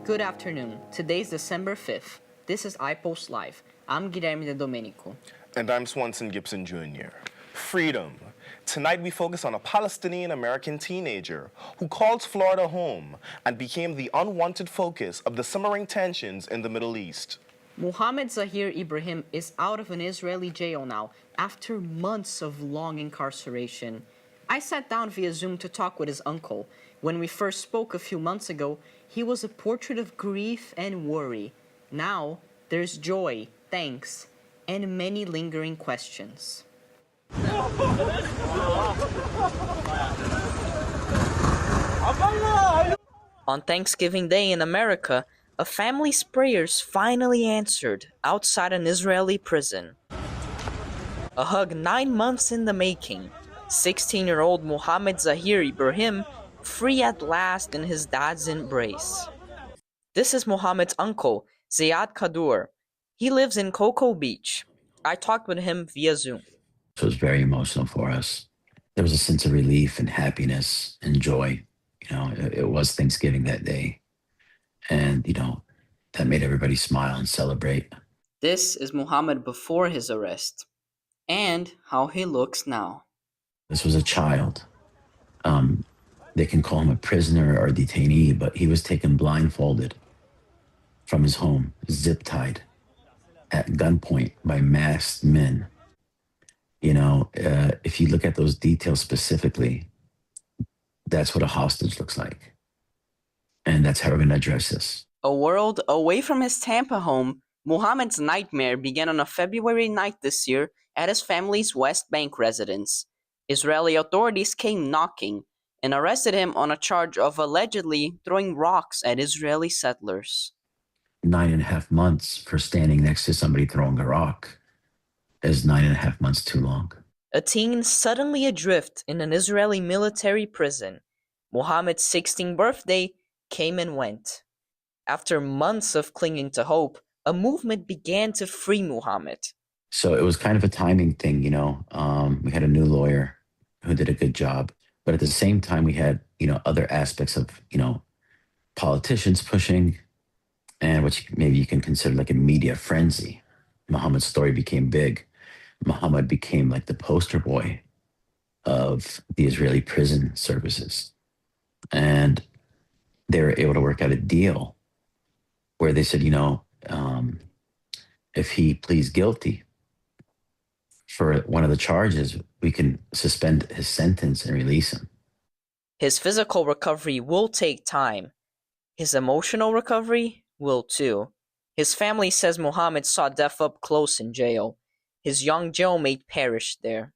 Good afternoon. Today's December 5th. This is iPulse Live. I'm Guilherme De Domenico. And I'm Swanson Gibson Jr. Freedom. Tonight we focus on a Palestinian-American teenager who called Florida home and became the unwanted focus of the simmering tensions in the Middle East. Mohammed Zahir Ibrahim is out of an Israeli jail now after months of long incarceration. I sat down via Zoom to talk with his uncle. When we first spoke a few months ago, he was a portrait of grief and worry. Now, there's joy, thanks, and many lingering questions. On Thanksgiving Day in America, a family's prayers finally answered outside an Israeli prison. A hug 9 months in the making. 16-year-old Mohammed Zahir Ibrahim free at last in his dad's embrace. This is Mohammed's uncle, Ziad Kadur. He lives in Cocoa Beach. I talked with him via Zoom. It was very emotional for us. There was a sense of relief and happiness and joy. It was Thanksgiving that day. And, that made everybody smile and celebrate. This is Mohammed before his arrest and how he looks now. This was a child. They can call him a prisoner or a detainee, but he was taken blindfolded from his home, zip-tied at gunpoint by masked men. If you look at those details specifically, that's what a hostage looks like. And that's how we're going to address this. A world away from his Tampa home, Mohammed's nightmare began on a February night this year at his family's West Bank residence. Israeli authorities came knocking and arrested him on a charge of allegedly throwing rocks at Israeli settlers. 9.5 months for standing next to somebody throwing a rock is 9.5 months too long. A teen suddenly adrift in an Israeli military prison. Mohammed's 16th birthday came and went. After months of clinging to hope, a movement began to free Mohammed. So it was kind of a timing thing, we had a new lawyer who did a good job. But at the same time, we had, other aspects of, politicians pushing and maybe you can consider like a media frenzy. Muhammad's story became big. Muhammad became like the poster boy of the Israeli prison services. And they were able to work out a deal where they said, if he pleads guilty for one of the charges, we can suspend his sentence and release him. His physical recovery will take time. His emotional recovery will too. His family says Mohammed saw death up close in jail. His young jailmate perished there.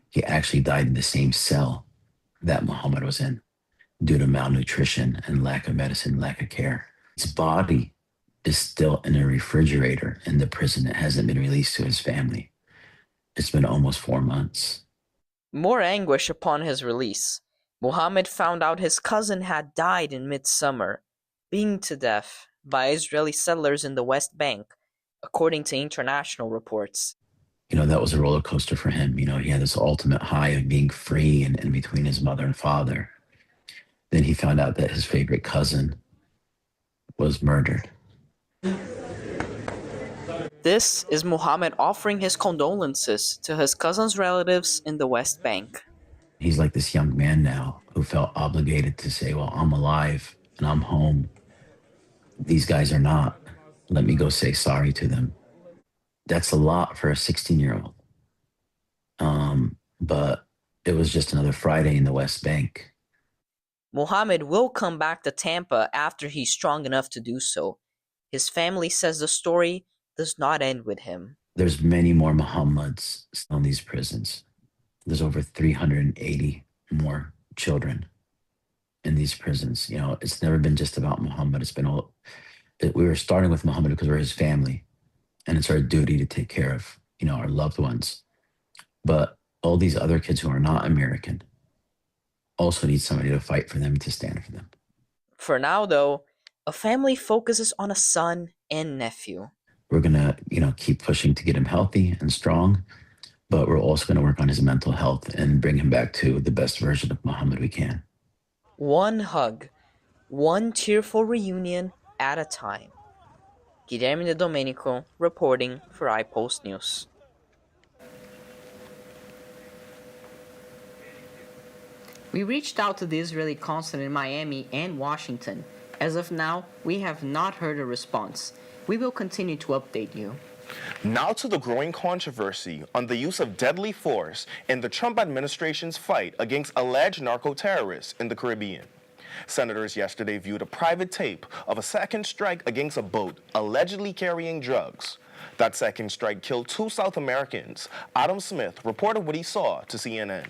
He actually died in the same cell that Muhammad was in due to malnutrition and lack of medicine, lack of care. His body is still in a refrigerator in the prison. It hasn't been released to his family. It's been almost 4 months. More anguish upon his release. Mohammed found out his cousin had died in midsummer, beaten to death by Israeli settlers in the West Bank, according to international reports. That was a roller coaster for him. He had this ultimate high of being free and in between his mother and father. Then he found out that his favorite cousin was murdered. This is Mohammed offering his condolences to his cousin's relatives in the West Bank. He's like this young man now who felt obligated to say, well, I'm alive and I'm home. These guys are not. Let me go say sorry to them. That's a lot for a 16-year-old. But it was just another Friday in the West Bank. Mohammed will come back to Tampa after he's strong enough to do so. His family says the story does not end with him. There's many more Muhammads in these prisons. There's over 380 more children in these prisons. It's never been just about Muhammad. We were starting with Muhammad because we're his family, and it's our duty to take care of, our loved ones. But all these other kids who are not American also need somebody to fight for them, to stand for them. For now, though, a family focuses on a son and nephew. We're going to, keep pushing to get him healthy and strong, but we're also going to work on his mental health and bring him back to the best version of Muhammad we can. One hug, one tearful reunion at a time. Guilherme de Domenico reporting for iPulse News. We reached out to the Israeli consulate in Miami and Washington. As of now, we have not heard a response. We will continue to update you. Now to the growing controversy on the use of deadly force in the Trump administration's fight against alleged narco-terrorists in the Caribbean. Senators yesterday viewed a private tape of a second strike against a boat allegedly carrying drugs. That second strike killed 2 South Americans. Adam Smith reported what he saw to CNN.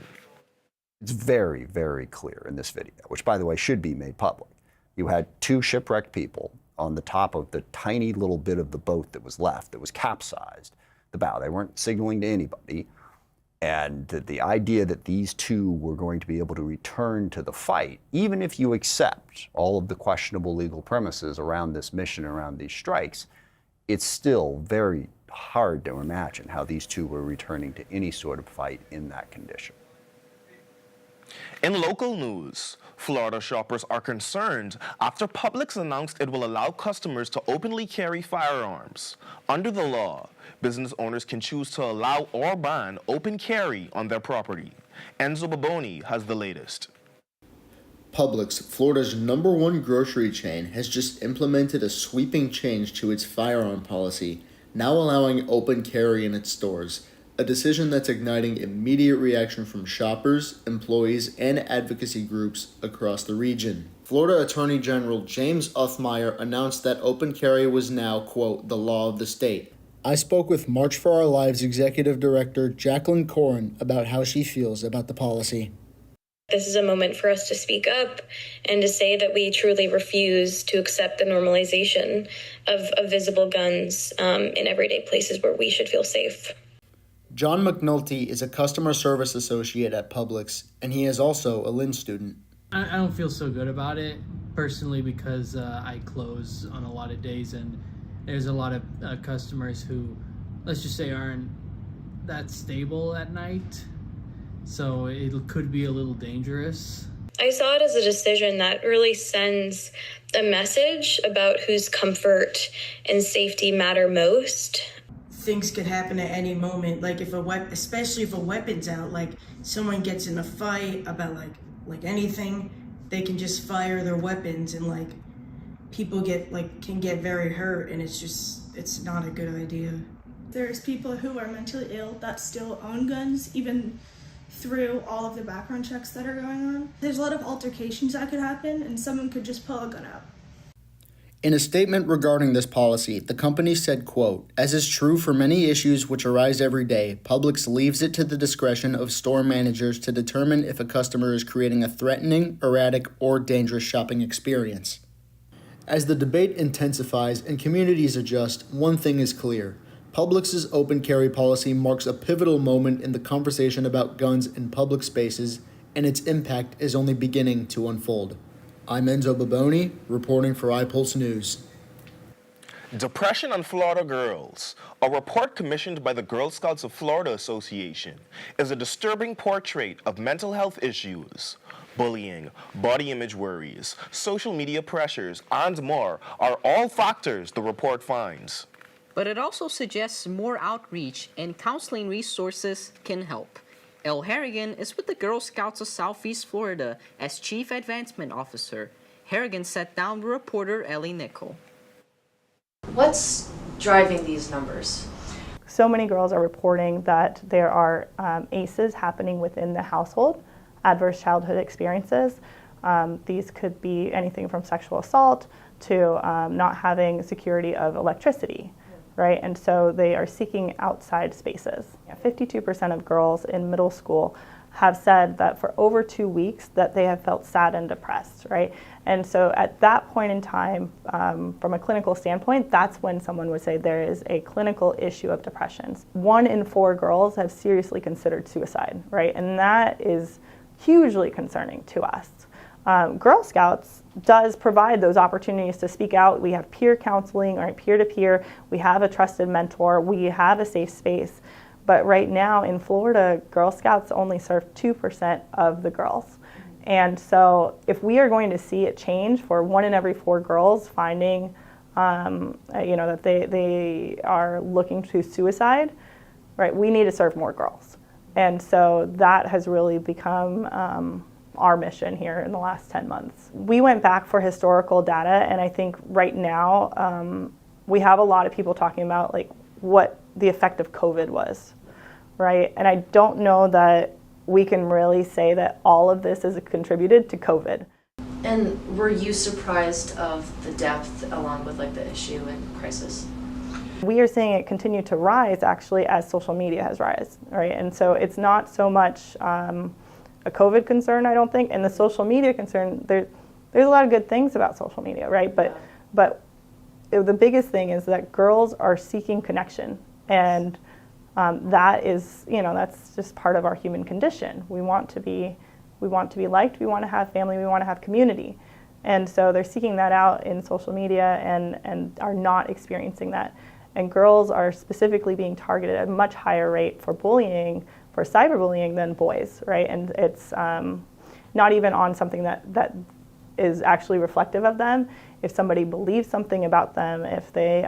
It's very, very clear in this video, which, by the way, should be made public. You had 2 shipwrecked people on the top of the tiny little bit of the boat that was left, that was capsized, the bow. They weren't signaling to anybody. And the idea that these 2 were going to be able to return to the fight, even if you accept all of the questionable legal premises around this mission, around these strikes, it's still very hard to imagine how these 2 were returning to any sort of fight in that condition. In local news, Florida shoppers are concerned after Publix announced it will allow customers to openly carry firearms. Under the law, business owners can choose to allow or ban open carry on their property. Enzo Baboni has the latest. Publix, Florida's #1 grocery chain, has just implemented a sweeping change to its firearm policy, now allowing open carry in its stores. A decision that's igniting immediate reaction from shoppers, employees, and advocacy groups across the region. Florida Attorney General James Uthmeier announced that open carry was now, quote, the law of the state. I spoke with March for Our Lives Executive Director Jacqueline Corin about how she feels about the policy. This is a moment for us to speak up and to say that we truly refuse to accept the normalization of visible guns in everyday places where we should feel safe. John McNulty is a customer service associate at Publix, and he is also a Lynn student. I don't feel so good about it personally because I close on a lot of days, and there's a lot of customers who, let's just say, aren't that stable at night. So it could be a little dangerous. I saw it as a decision that really sends a message about whose comfort and safety matter most. Things could happen at any moment, like if especially if a weapon's out, like someone gets in a fight about like anything, they can just fire their weapons and like people can get very hurt, and it's not a good idea. There's people who are mentally ill that still own guns, even through all of the background checks that are going on. There's a lot of altercations that could happen, and someone could just pull a gun out. In a statement regarding this policy, the company said, quote, as is true for many issues which arise every day, Publix leaves it to the discretion of store managers to determine if a customer is creating a threatening, erratic, or dangerous shopping experience. As the debate intensifies and communities adjust, one thing is clear. Publix's open carry policy marks a pivotal moment in the conversation about guns in public spaces, and its impact is only beginning to unfold. I'm Enzo Baboni, reporting for iPulse News. Depression on Florida girls. A report commissioned by the Girl Scouts of Florida Association is a disturbing portrait of mental health issues. Bullying, body image worries, social media pressures, and more are all factors the report finds. But it also suggests more outreach and counseling resources can help. Elle Harrigan is with the Girl Scouts of Southeast Florida as Chief Advancement Officer. Harrigan sat down with reporter Ellie Nickel. What's driving these numbers? So many girls are reporting that there are ACEs happening within the household, adverse childhood experiences. These could be anything from sexual assault to not having security of electricity. Right, and so they are seeking outside spaces. 52% of girls in middle school have said that for over 2 weeks that they have felt sad and depressed, right? And so at that point in time, from a clinical standpoint, that's when someone would say there is a clinical issue of depression. 1 in 4 girls have seriously considered suicide, right? And that is hugely concerning to us. Girl Scouts does provide those opportunities to speak out. We have peer counseling, or peer-to-peer. We have a trusted mentor. We have a safe space. But right now in Florida, Girl Scouts only serve 2% of the girls. And so if we are going to see it change for 1 in every 4 girls finding that they are looking to suicide, right, we need to serve more girls. And so that has really become our mission here in the last 10 months. We went back for historical data, and I think right now we have a lot of people talking about like what the effect of COVID was, right? And I don't know that we can really say that all of this is contributed to COVID. And were you surprised of the depth along with like the issue and crisis? We are seeing it continue to rise actually as social media has risen, right? And so it's not so much a COVID concern, I don't think, and the social media concern, there's a lot of good things about social media, right? But the biggest thing is that girls are seeking connection, and that is, that's just part of our human condition. We want to be liked, we want to have family, we want to have community. And so they're seeking that out in social media and are not experiencing that. And girls are specifically being targeted at a much higher rate for bullying, for cyberbullying, than boys, right? And it's not even on something that is actually reflective of them. If somebody believes something about them, if they,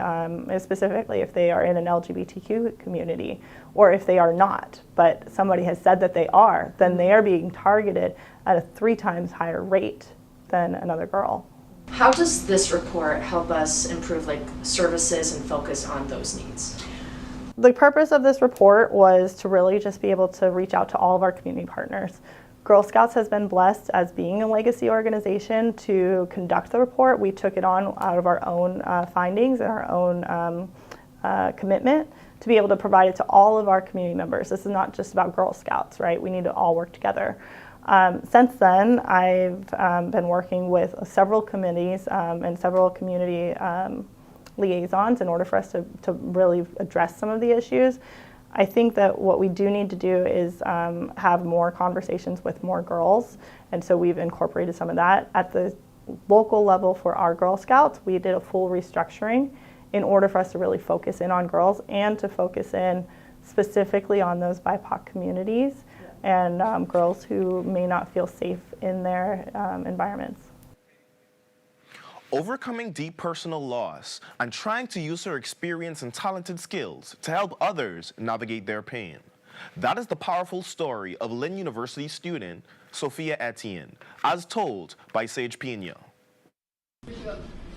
specifically if they are in an LGBTQ community, or if they are not, but somebody has said that they are, then they are being targeted at a 3 times higher rate than another girl. How does this report help us improve like services and focus on those needs? The purpose of this report was to really just be able to reach out to all of our community partners. Girl Scouts has been blessed as being a legacy organization to conduct the report. We took it on out of our own findings and our own commitment to be able to provide it to all of our community members. This is not just about Girl Scouts, right? We need to all work together. Since then, I've been working with several committees and several community liaisons in order for us to really address some of the issues. I think that what we do need to do is have more conversations with more girls, and so we've incorporated some of that. At the local level for our Girl Scouts, we did a full restructuring in order for us to really focus in on girls and to focus in specifically on those BIPOC communities and girls who may not feel safe in their environments. Overcoming deep personal loss and trying to use her experience and talented skills to help others navigate their pain. That is the powerful story of Lynn University student Sophia Etienne, as told by Sage Pena.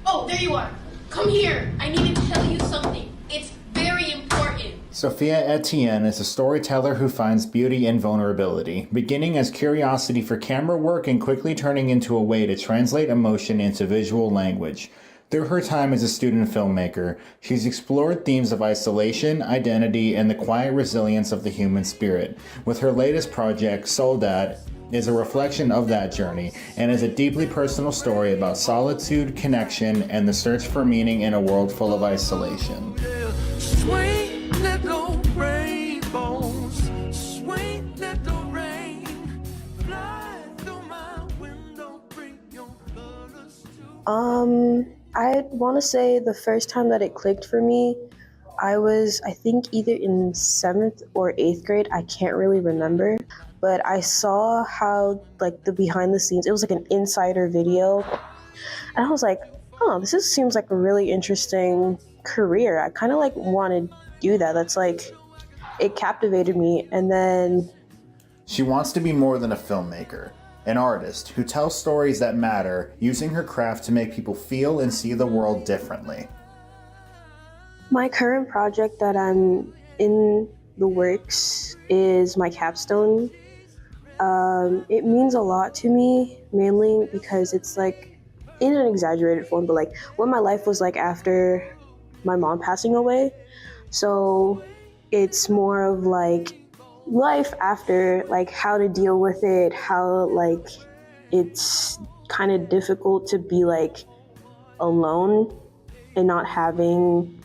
Oh, there you are. Come here. I need to tell you something. It's very important. Sophia Etienne is a storyteller who finds beauty in vulnerability, beginning as curiosity for camera work and quickly turning into a way to translate emotion into visual language. Through her time as a student filmmaker, she's explored themes of isolation, identity, and the quiet resilience of the human spirit. With her latest project, Soldat, is a reflection of that journey and is a deeply personal story about solitude, connection, and the search for meaning in a world full of isolation. Sweet little rainbows, sweet little rain, fly through my window, bring your colors to. I want to say the first time that it clicked for me, I think either in 7th or 8th grade, I can't really remember, but I saw how like the behind the scenes, it was like an insider video, and I was like, oh, this seems like a really interesting career. I kind of like want to do that. That's like, it captivated me. And then she wants to be more than a filmmaker, an artist who tells stories that matter, using her craft to make people feel and see the world differently. My current project that I'm in the works is my capstone. It means a lot to me, mainly because it's like in an exaggerated form, but like what my life was like after my mom passing away. So it's more of like life after, like how to deal with it, how like it's kind of difficult to be like alone and not having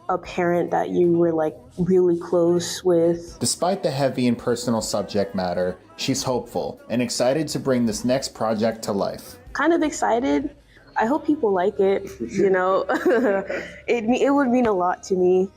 a parent that you were like really close with. Despite the heavy and personal subject matter, she's hopeful and excited to bring this next project to life. Kind of excited. I hope people like it, you know. It would mean a lot to me.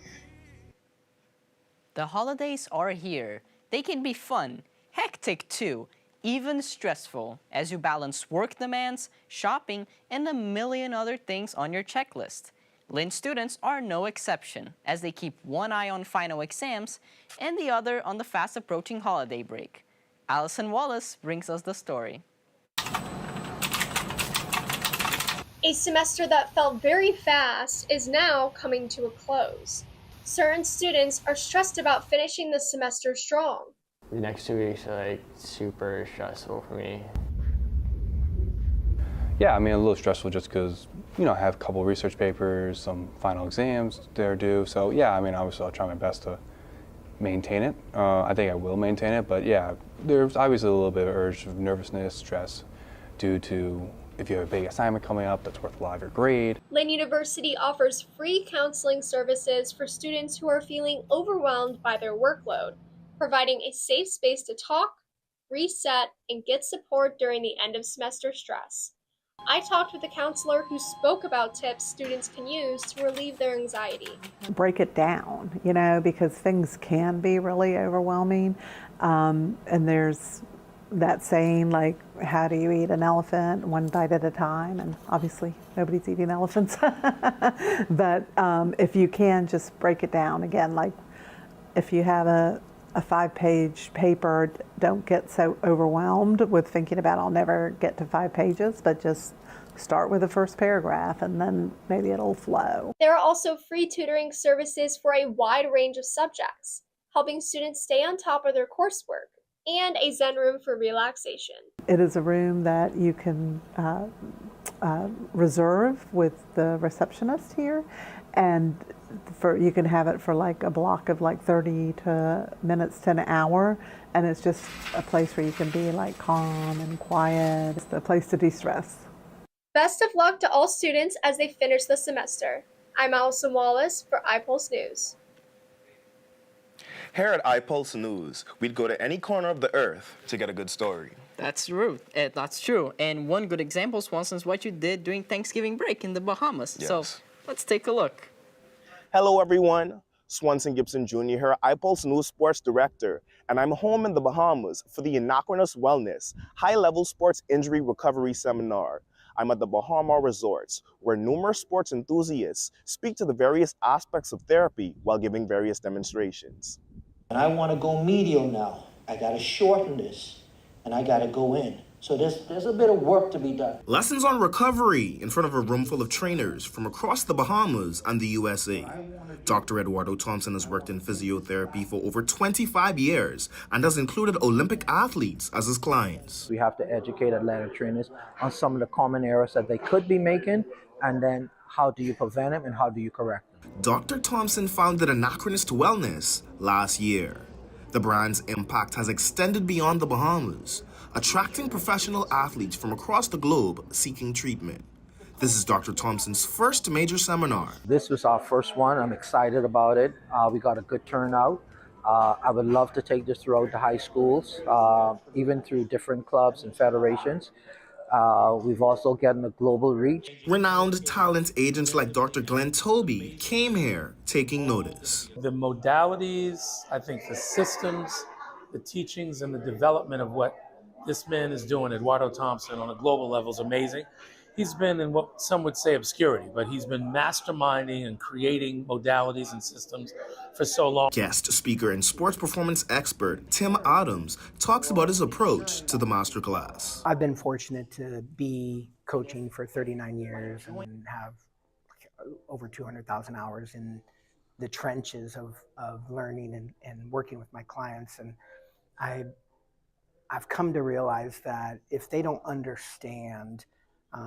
The holidays are here. They can be fun, hectic too, even stressful as you balance work demands, shopping, and a million other things on your checklist. Lynn students are no exception, as they keep one eye on final exams and the other on the fast-approaching holiday break. Allison Wallace brings us the story. A semester that felt very fast is now coming to a close. Certain students are stressed about finishing the semester strong. The next 2 weeks are like super stressful for me. Yeah, I mean, a little stressful just because, you know, I have a couple research papers, some final exams they're due. So yeah, I mean, obviously I'll try my best to maintain it. I think I will maintain it, but yeah, there's obviously a little bit of urge of nervousness, stress, due to if you have a big assignment coming up that's worth a lot of your grade. Lynn University offers free counseling services for students who are feeling overwhelmed by their workload, providing a safe space to talk, reset, and get support during the end of semester stress. I talked with a counselor who spoke about tips students can use to relieve their anxiety. Break it down, you know, because things can be really overwhelming. And there's that saying, like, how do you eat an elephant? One bite at a time. And obviously nobody's eating elephants. But if you can just break it down again, like if you have a 5-page paper, don't get so overwhelmed with thinking about I'll never get to 5 pages, but just start with the first paragraph and then maybe it'll flow. There are also free tutoring services for a wide range of subjects, helping students stay on top of their coursework, and a Zen room for relaxation. It is a room that you can reserve with the receptionist here, and you can have it for like a block of like 30 minutes to an hour, and it's just a place where you can be like calm and quiet. It's a place to de-stress. Best of luck to all students as they finish the semester. I'm Allison Wallace for iPulse News. Here at iPulse News, we'd go to any corner of the earth to get a good story. That's true. That's true. And one good example, Swanson, is what you did during Thanksgiving break in the Bahamas. Yes. So let's take a look. Hello, everyone. Swanson Gibson Jr. here, iPulse News Sports Director, and I'm home in the Bahamas for the Anachronous Wellness High-Level Sports Injury Recovery Seminar. I'm at the Bahama Resorts, where numerous sports enthusiasts speak to the various aspects of therapy while giving various demonstrations. And I want to go medial now. I got to shorten this, and I got to go in. So there's a bit of work to be done. Lessons on recovery in front of a room full of trainers from across the Bahamas and the USA. Dr. Eduardo Thompson has worked in physiotherapy for over 25 years and has included Olympic athletes as his clients. We have to educate athletic trainers on some of the common errors that they could be making, and then how do you prevent them and how do you correct them. Dr. Thompson founded Anachronous Wellness last year. The brand's impact has extended beyond the Bahamas, attracting professional athletes from across the globe seeking treatment. This is Dr. Thompson's first major seminar. This was our first one. I'm excited about it. We got a good turnout. I would love to take this throughout the high schools, even through different clubs and federations. We've also gotten a global reach. Renowned talent agents like Dr. Glenn Toby came here taking notice. The modalities, I think the systems, the teachings, and the development of what this man is doing, Eduardo Thompson, on a global level is amazing. He's been in what some would say obscurity, but he's been masterminding and creating modalities and systems for so long. Guest speaker and sports performance expert Tim Adams talks about his approach to the masterclass. I've been fortunate to be coaching for 39 years and have over 200,000 hours in the trenches of learning and working with my clients. And I've come to realize that if they don't understand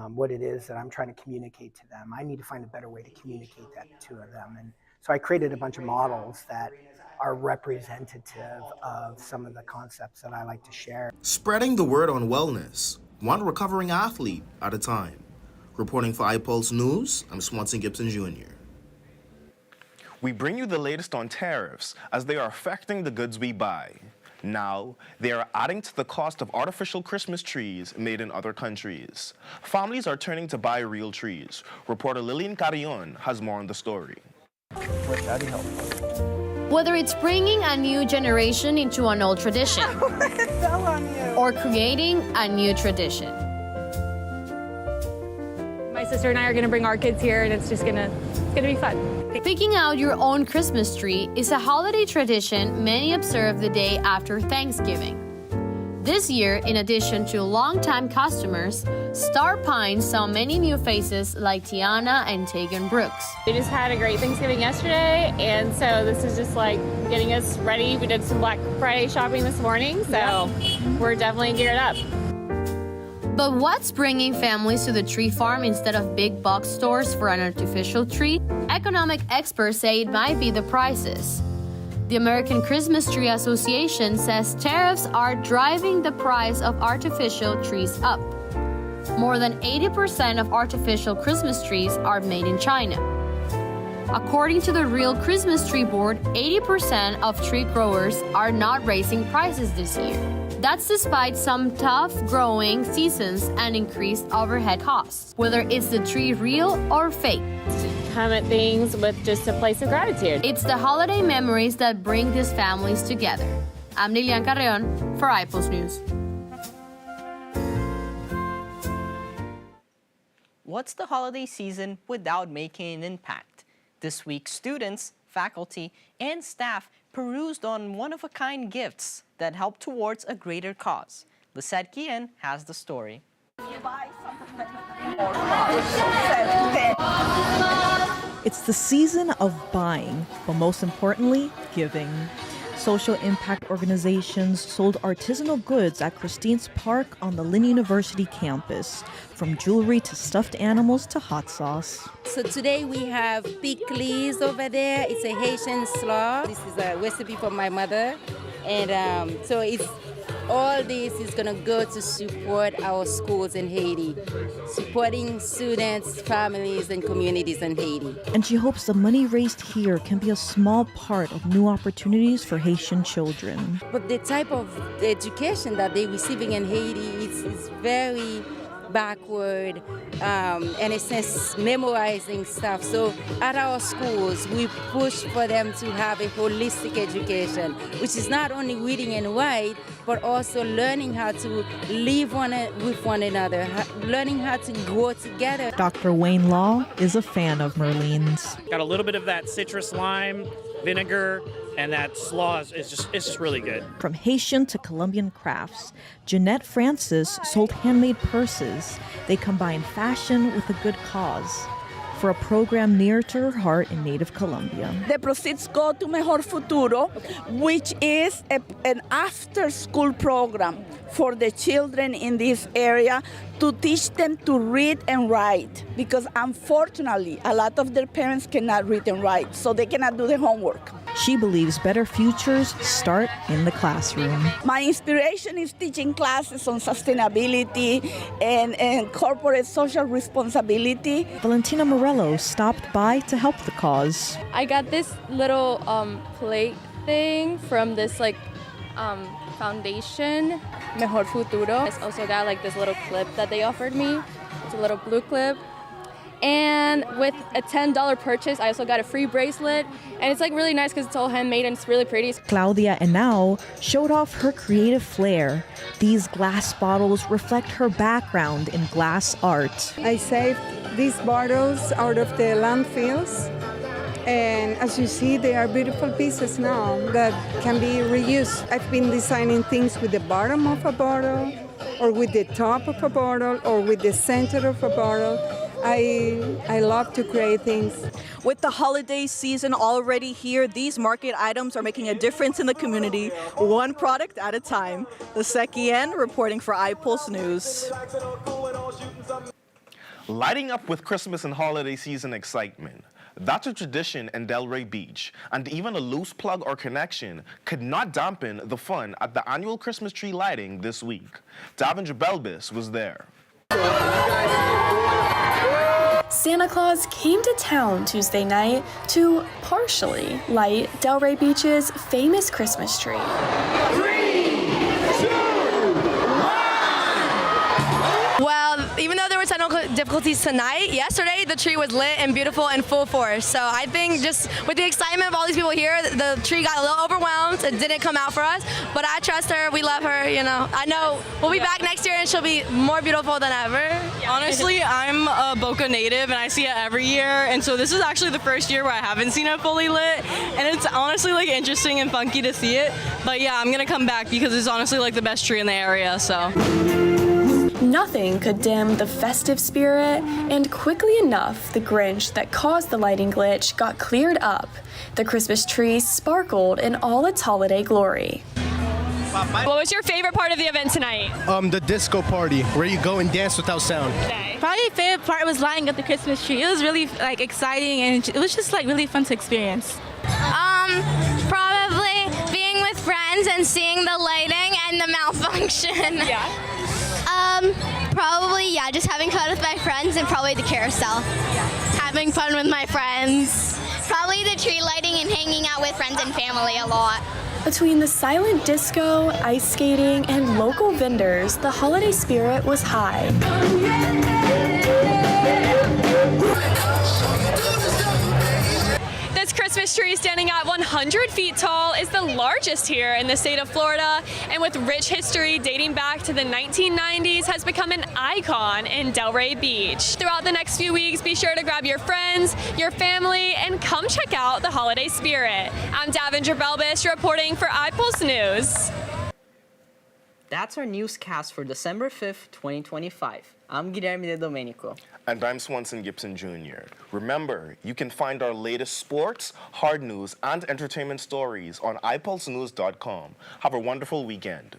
what it is that I'm trying to communicate to them, I need to find a better way to communicate that to them. And so I created a bunch of models that are representative of some of the concepts that I like to share. Spreading the word on wellness, one recovering athlete at a time. Reporting for iPulse News, I'm Swanson Gibson Jr. We bring you the latest on tariffs as they are affecting the goods we buy. Now, they are adding to the cost of artificial Christmas trees made in other countries. Families are turning to buy real trees. Reporter Lillian Carrion has more on the story. Whether it's bringing a new generation into an old tradition It fell on you. or creating a new tradition. My sister and I are going to bring our kids here, and it's going to be fun. Picking out your own Christmas tree is a holiday tradition many observe the day after Thanksgiving. This year, in addition to longtime customers, Star Pine saw many new faces like Tiana and Tegan Brooks. We just had a great Thanksgiving yesterday, and so this is just like getting us ready. We did some Black Friday shopping this morning, so we're definitely geared up. But what's bringing families to the tree farm instead of big box stores for an artificial tree? Economic experts say it might be the prices. The American Christmas Tree Association says tariffs are driving the price of artificial trees up. More than 80% of artificial Christmas trees are made in China. According to the Real Christmas Tree Board, 80% of tree growers are not raising prices this year. That's despite some tough growing seasons and increased overhead costs, whether it's the tree real or fake. Come at things with just a place of gratitude. It's the holiday memories that bring these families together. I'm Lilian Carreon for iPulse News. What's the holiday season without making an impact? This week, students, faculty, and staff perused on one-of-a-kind gifts that help towards a greater cause. Lisette Guillen has the story. It's the season of buying, but most importantly, giving. Social impact organizations sold artisanal goods at Christine's Park on the Lynn University campus, from jewelry to stuffed animals to hot sauce. So today we have pickles over there. It's a Haitian slaw. This is a recipe from my mother. And so all this is going to go to support our schools in Haiti, supporting students, families, and communities in Haiti. And she hopes the money raised here can be a small part of new opportunities for Haitian children. But the type of education that they're receiving in Haiti is very backward, in a sense, memorizing stuff. So at our schools, we push for them to have a holistic education, which is not only reading and write, but also learning how to live with one another, learning how to grow together. Dr. Wayne Law is a fan of Merlene's. Got a little bit of that citrus lime, vinegar, and that slaw it's just really good. From Haitian to Colombian crafts, Jeanette Francis sold handmade purses. They combine fashion with a good cause. For a program near to her heart in native Colombia. The proceeds go to Mejor Futuro, which is an after-school program for the children in this area to teach them to read and write, because unfortunately, a lot of their parents cannot read and write, so they cannot do the homework. She believes better futures start in the classroom. My inspiration is teaching classes on sustainability and corporate social responsibility. Valentina Morello stopped by to help the cause. I got this little plate thing from this foundation, Mejor Futuro. I also got this little clip that they offered me. It's a little blue clip. And with a $10 purchase, I also got a free bracelet. And it's really nice because it's all handmade and it's really pretty. Claudia Henao showed off her creative flair. These glass bottles reflect her background in glass art. I saved these bottles out of the landfills. And as you see, they are beautiful pieces now that can be reused. I've been designing things with the bottom of a bottle, or with the top of a bottle, or with the center of a bottle. I love to create things. With the holiday season already here, these market items are making a difference in the community, one product at a time. Lisette Guillen reporting for iPulse News. Lighting up with Christmas and holiday season excitement. That's a tradition in Delray Beach, and even a loose plug or connection could not dampen the fun at the annual Christmas tree lighting this week. Davin Belbis was there. Santa Claus came to town Tuesday night to partially light Delray Beach's famous Christmas tree. 3, 2, 1! Well, even though there were technical difficulties tonight. Yesterday, the tree was lit and beautiful and full force. So I think just with the excitement of all these people here, the tree got a little overwhelmed. It didn't come out for us, but I trust her. We love her. You know, I know we'll be back next year and she'll be more beautiful than ever. Honestly, I'm a Boca native and I see it every year, and so this is actually the first year where I haven't seen it fully lit, and it's honestly like interesting and funky to see it. But yeah, I'm gonna come back because it's honestly like the best tree in the area. So. Nothing could dim the festive spirit, and quickly enough, the Grinch that caused the lighting glitch got cleared up. The Christmas tree sparkled in all its holiday glory. What was your favorite part of the event tonight? The disco party, where you go and dance without sound. Probably my favorite part was lighting up the Christmas tree. It was really like exciting, and it was just like really fun to experience. Probably being with friends and seeing the lighting and the malfunction. Yeah. Probably, yeah, just having fun with my friends and probably the carousel. Having fun with my friends. Probably the tree lighting and hanging out with friends and family a lot. Between the silent disco, ice skating, and local vendors, the holiday spirit was high. This Christmas tree, standing at 100 feet tall, is the largest here in the state of Florida, and with rich history dating back to the 1990s, has become an icon in Delray Beach. Throughout the next few weeks, be sure to grab your friends, your family, and come check out the holiday spirit. I'm Davinder Belbis reporting for iPulse News. That's our newscast for December 5th, 2025. I'm Guilherme De Domenico. And I'm Swanson Gibson Jr. Remember, you can find our latest sports, hard news, and entertainment stories on iPulsenews.com. Have a wonderful weekend.